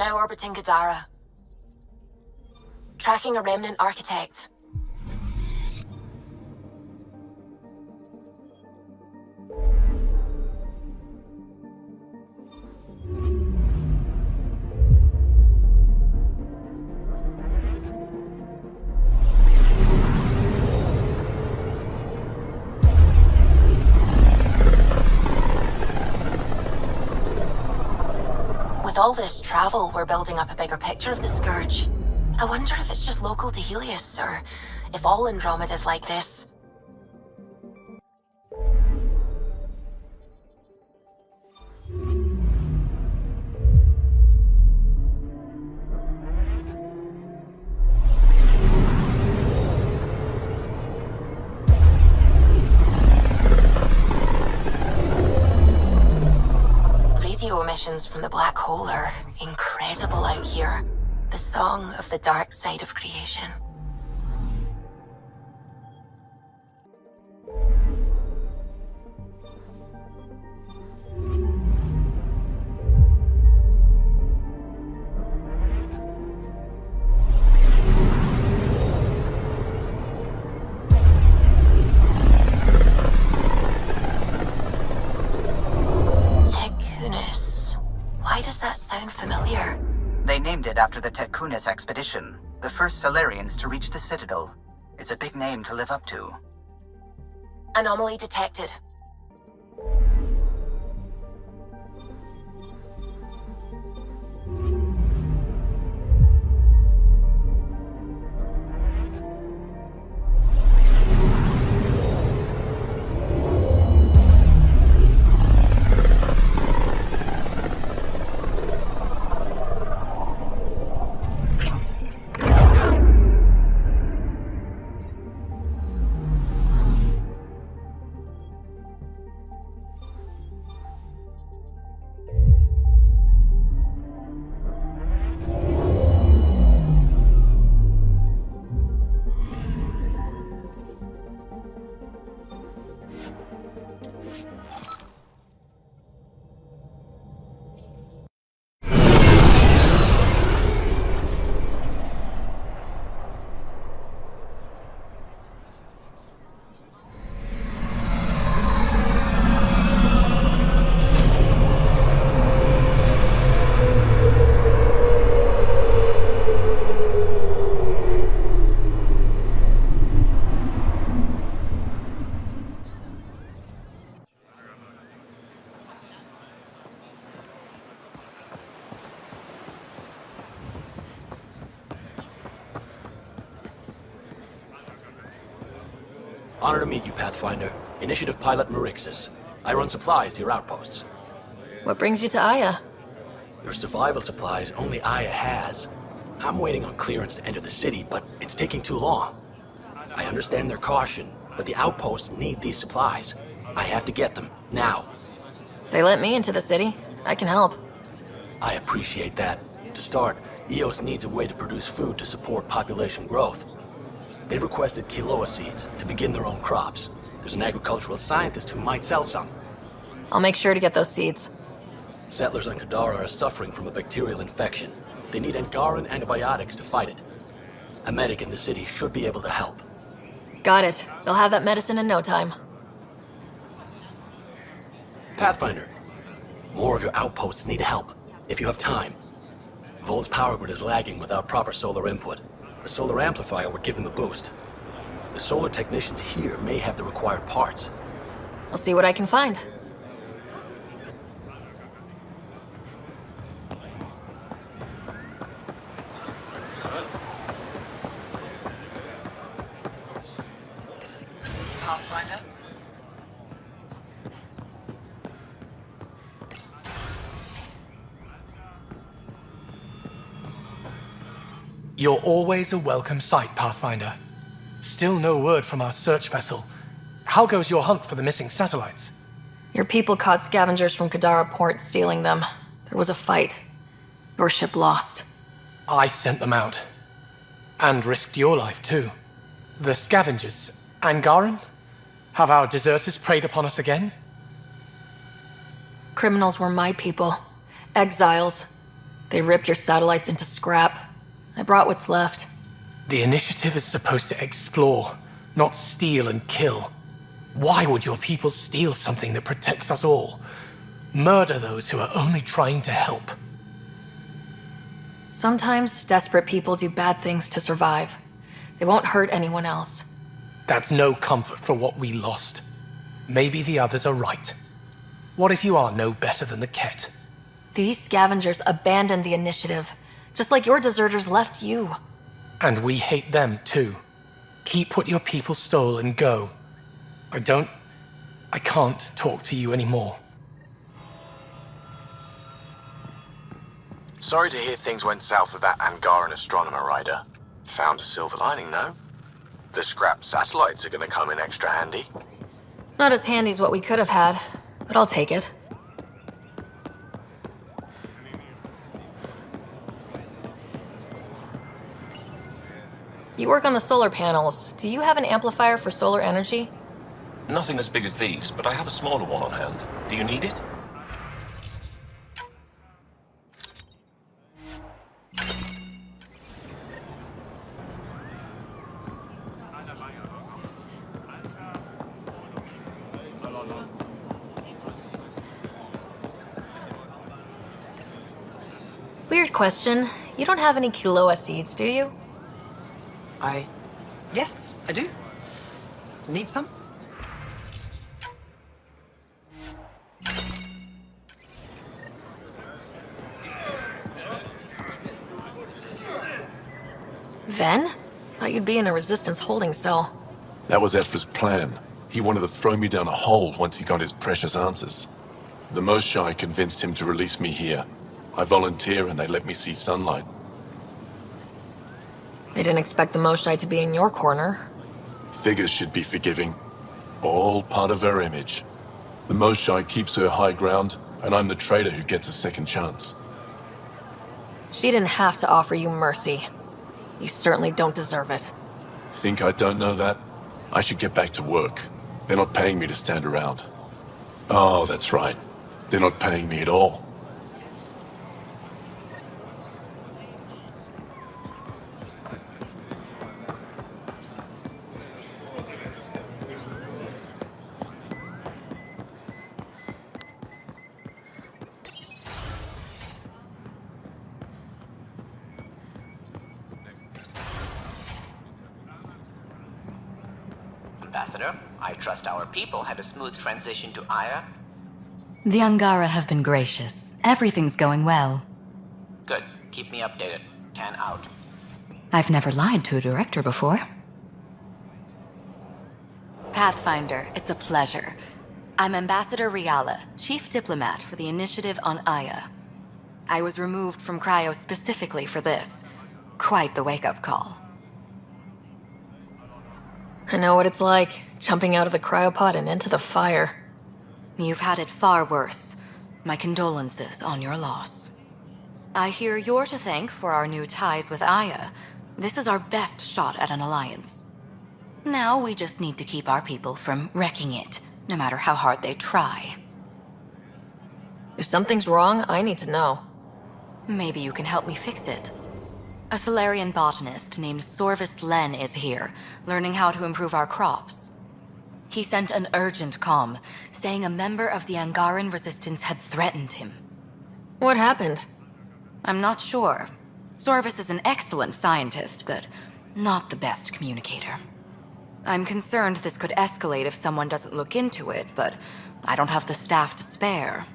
now orbiting Gadara. Tracking a remnant architect. With all this travel, we're building up a bigger picture of the Scourge. I wonder if it's just local to Helios, or if all Andromeda's like this. Radio emissions from the black hole are incredible out here. The song of the dark side of creation. Why does that sound familiar? They named it after the Tekunis expedition, the first Solarians to reach the Citadel. It's a big name to live up to. Anomaly detected. Honor to meet you, Pathfinder. Initiative Pilot Marixus. I run supplies to your outposts. What brings you to Aya? Your survival supplies only Aya has. I'm waiting on clearance to enter the city, but it's taking too long. I understand their caution, but the outposts need these supplies. I have to get them, now. They let me into the city. I can help. I appreciate that. To start, Eos needs a way to produce food to support population growth. They've requested Quiloa seeds to begin their own crops. There's an agricultural scientist who might sell some. I'll make sure to get those seeds. Settlers on Kadara are suffering from a bacterial infection. They need Angaran antibiotics to fight it. A medic in the city should be able to help. Got it. They'll have that medicine in no time. Pathfinder, more of your outposts need help, if you have time. Vol's power grid is lagging without proper solar input. The solar amplifier would give them a boost. The solar technicians here may have the required parts. I'll see what I can find. Pathfinder? You're always a welcome sight, Pathfinder. Still no word from our search vessel. How goes your hunt for the missing satellites? Your people caught scavengers from Kadara port stealing them. There was a fight. Your ship lost. I sent them out. And risked your life, too. The scavengers, Angaran? Have our deserters preyed upon us again? Criminals were my people. Exiles. They ripped your satellites into scrap. I brought what's left. The initiative is supposed to explore, not steal and kill. Why would your people steal something that protects us all? Murder those who are only trying to help. Sometimes desperate people do bad things to survive. They won't hurt anyone else. That's no comfort for what we lost. Maybe the others are right. What if you are no better than the Ket? These scavengers abandoned the initiative, just like your deserters left you. And we hate them too. Keep what your people stole and go. I can't talk to you anymore. Sorry to hear things went south with that Angaran astronomer rider. Found a silver lining, though. The scrap satellites are gonna come in extra handy. Not as handy as what we could have had, but I'll take it. You work on the solar panels. Do you have an amplifier for solar energy? Nothing as big as these, but I have a smaller one on hand. Do you need it? Weird question. You don't have any Kiloa seeds, do you? Yes, I do. Need some? Ven? Thought you'd be in a resistance holding cell. That was Ephra's plan. He wanted to throw me down a hole once he got his precious answers. The Moshai convinced him to release me here. I volunteer and they let me see sunlight. They didn't expect the Moshai to be in your corner. Figures should be forgiving. All part of her image. The Moshai keeps her high ground, and I'm the traitor who gets a second chance. She didn't have to offer you mercy. You certainly don't deserve it. Think I don't know that? I should get back to work. They're not paying me to stand around. Oh, that's right. They're not paying me at all. Ambassador, I trust our people had a smooth transition to Aya. The Angara have been gracious. Everything's going well. Good. Keep me updated. 10 out. I've never lied to a director before. Pathfinder, it's a pleasure. I'm Ambassador Riala, Chief Diplomat for the Initiative on Aya. I was removed from Cryo specifically for this. Quite the wake-up call. I know what it's like, jumping out of the cryopod and into the fire. You've had it far worse. My condolences on your loss. I hear you're to thank for our new ties with Aya. This is our best shot at an alliance. Now we just need to keep our people from wrecking it, no matter how hard they try. If something's wrong, I need to know. Maybe you can help me fix it. A Solarian botanist named Sorvis Len is here, learning how to improve our crops. He sent an urgent comm, saying a member of the Angaran resistance had threatened him. What happened? I'm not sure. Sorvis is an excellent scientist, but not the best communicator. I'm concerned this could escalate if someone doesn't look into it, but I don't have the staff to spare.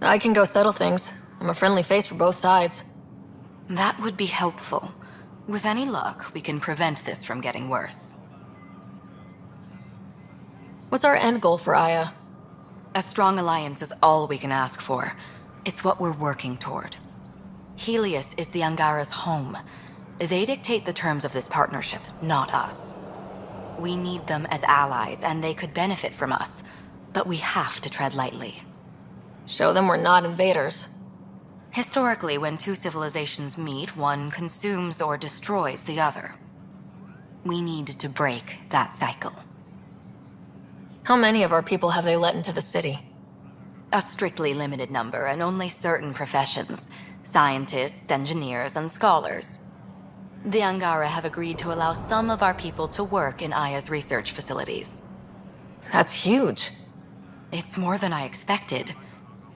I can go settle things. I'm a friendly face for both sides. That would be helpful. With any luck, we can prevent this from getting worse. What's our end goal for Aya? A strong alliance is all we can ask for. It's what we're working toward. Helios is the Angara's home. They dictate the terms of this partnership, not us. We need them as allies, and they could benefit from us. But we have to tread lightly. Show them we're not invaders. Historically, when two civilizations meet, one consumes or destroys the other. We need to break that cycle. How many of our people have they let into the city? A strictly limited number, and only certain professions. Scientists, engineers, and scholars. The Angara have agreed to allow some of our people to work in Aya's research facilities. That's huge. It's more than I expected.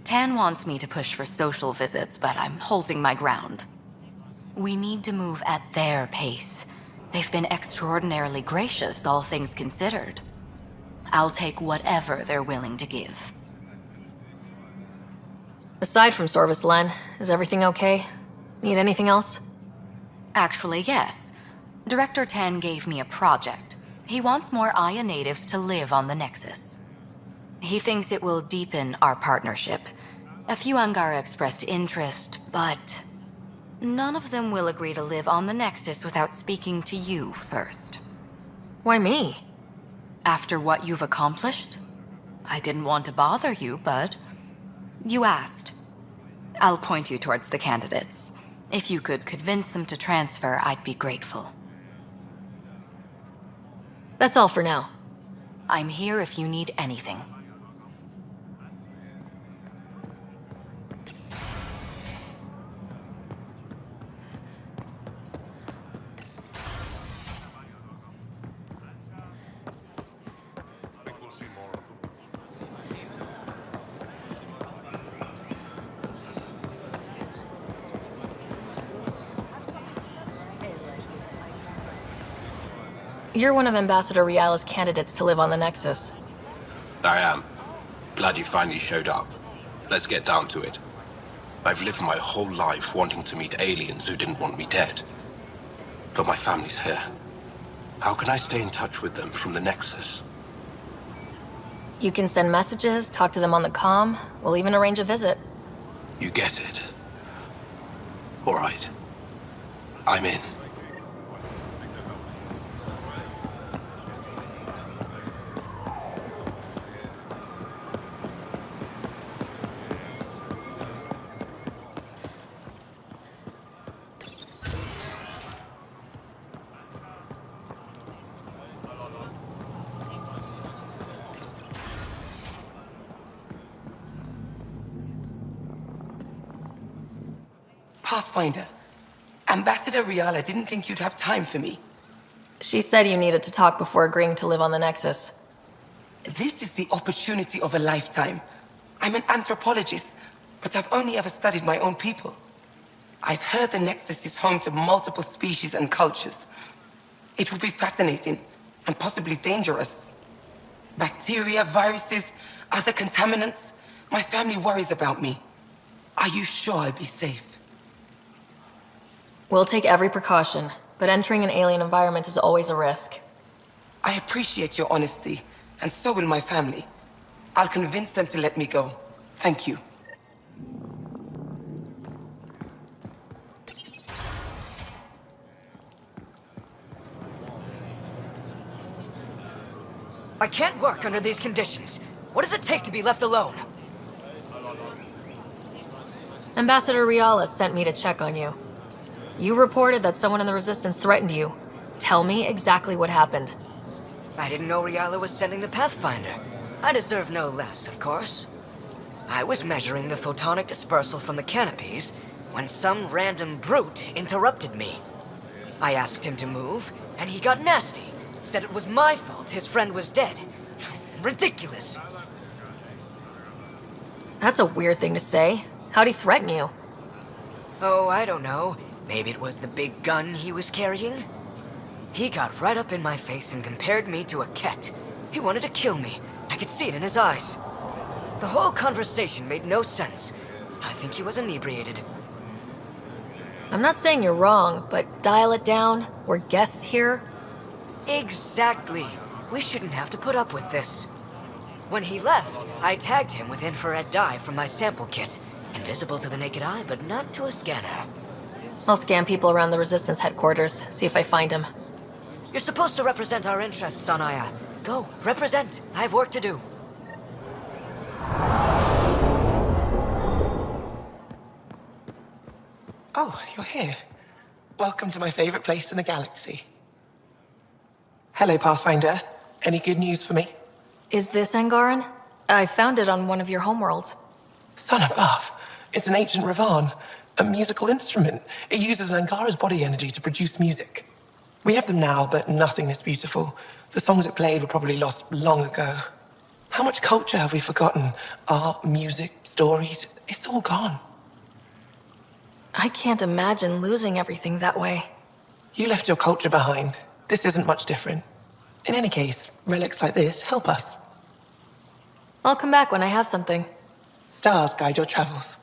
Tan wants me to push for social visits, but I'm holding my ground. We need to move at their pace. They've been extraordinarily gracious, all things considered. I'll take whatever they're willing to give. Aside from Sorvis Len, is everything okay? Need anything else? Actually, yes. Director Tan gave me a project. He wants more Aya natives to live on the Nexus. He thinks it will deepen our partnership. A few Angara expressed interest, but none of them will agree to live on the Nexus without speaking to you first. Why me? After what you've accomplished? I didn't want to bother you, but you asked. I'll point you towards the candidates. If you could convince them to transfer, I'd be grateful. That's all for now. I'm here if you need anything. You're one of Ambassador Riala's candidates to live on the Nexus. I am. Glad you finally showed up. Let's get down to it. I've lived my whole life wanting to meet aliens who didn't want me dead. But my family's here. How can I stay in touch with them from the Nexus? You can send messages, talk to them on the comm. We'll even arrange a visit. You get it. All right. I'm in. Pathfinder, Ambassador Riala didn't think you'd have time for me. She said you needed to talk before agreeing to live on the Nexus. This is the opportunity of a lifetime. I'm an anthropologist, but I've only ever studied my own people. I've heard the Nexus is home to multiple species and cultures. It will be fascinating and possibly dangerous. Bacteria, viruses, other contaminants. My family worries about me. Are you sure I'll be safe? We'll take every precaution, but entering an alien environment is always a risk. I appreciate your honesty, and so will my family. I'll convince them to let me go. Thank you. I can't work under these conditions. What does it take to be left alone? Ambassador Riala sent me to check on you. You reported that someone in the Resistance threatened you. Tell me exactly what happened. I didn't know Riala was sending the Pathfinder. I deserve no less, of course. I was measuring the photonic dispersal from the canopies when some random brute interrupted me. I asked him to move, and he got nasty. Said it was my fault his friend was dead. Ridiculous. That's a weird thing to say. How'd he threaten you? Oh, I don't know. Maybe it was the big gun he was carrying? He got right up in my face and compared me to a cat. He wanted to kill me. I could see it in his eyes. The whole conversation made no sense. I think he was inebriated. I'm not saying you're wrong, but dial it down. We're guests here. Exactly. We shouldn't have to put up with this. When he left, I tagged him with infrared dye from my sample kit. Invisible to the naked eye, but not to a scanner. I'll scan people around the Resistance headquarters, see if I find him. You're supposed to represent our interests on Aya. Go, represent. I have work to do. Oh, you're here. Welcome to my favorite place in the galaxy. Hello, Pathfinder. Any good news for me? Is this Angaran? I found it on one of your homeworlds. Son above. It's an ancient Ravan, a musical instrument. It uses Angara's body energy to produce music. We have them now, but nothing is beautiful. The songs it played were probably lost long ago. How much culture have we forgotten? Art, music, stories, it's all gone. I can't imagine losing everything that way. You left your culture behind. This isn't much different. In any case, relics like this help us. I'll come back when I have something. Stars guide your travels.